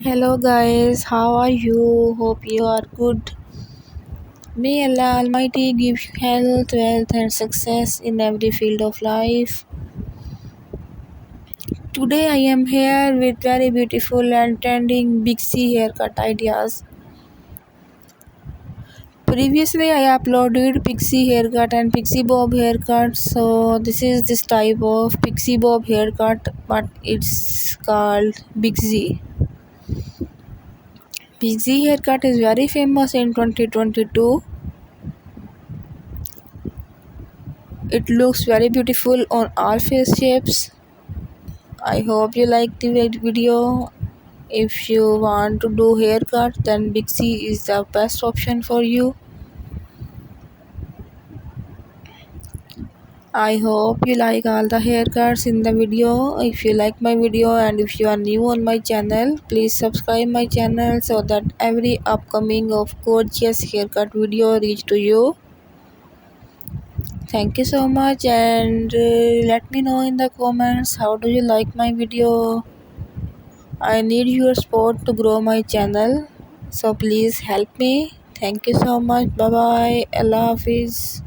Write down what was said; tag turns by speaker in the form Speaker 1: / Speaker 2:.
Speaker 1: Hello guys, how are you? Hope you are good. May Allah Almighty give you health, wealth, and success in every field of life. Today I am here with very beautiful and trending bixie haircut ideas. Previously I uploaded pixie haircut and pixie bob haircut. So this type of pixie bob haircut, but it's called bixie. Pixie haircut is very famous in 2022. It looks very beautiful on all face shapes. I hope you like the video. If you want to do haircut, then Pixie is the best option for you. I hope you like all the haircuts in the video. If you like my video and if you are new on my channel, please subscribe my channel so that every upcoming of gorgeous haircut video reach to you. Thank you so much, and let me know in the comments how do you like my video. I need your support to grow my channel, so please help me. Thank you so much. Bye bye. Allah Hafiz.